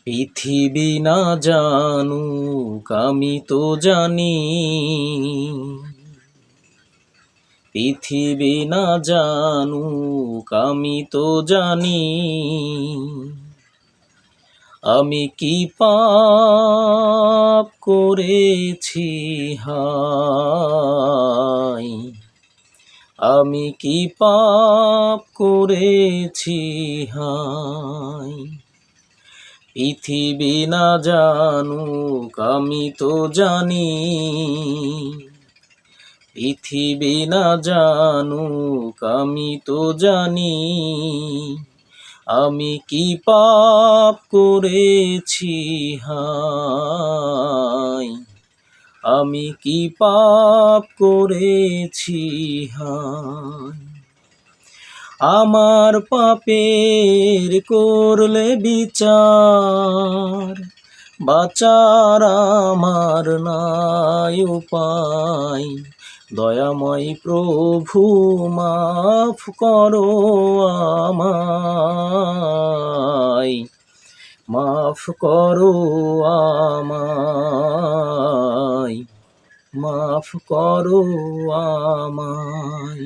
পৃথিবী না জানুক আমি তো জানি, পৃথিবী না জানুক আমি তো জানি, আমি কি পাপ করেছি হায়, আমি কি পাপ করেছি হায়। পৃথিবী না জানুক আমি তো জানি, পৃথিবী না জানুক আমি তো জানি, আমি কি পাপ করেছি হায়, আমি কি পাপ করেছি হায়। আমার পাপের করলে বিচার, বাঁচার আমার নাই উপায়। দয়াময় প্রভু মাফ করো আমায়, মাফ করো আমায়, মাফ করো আমায়।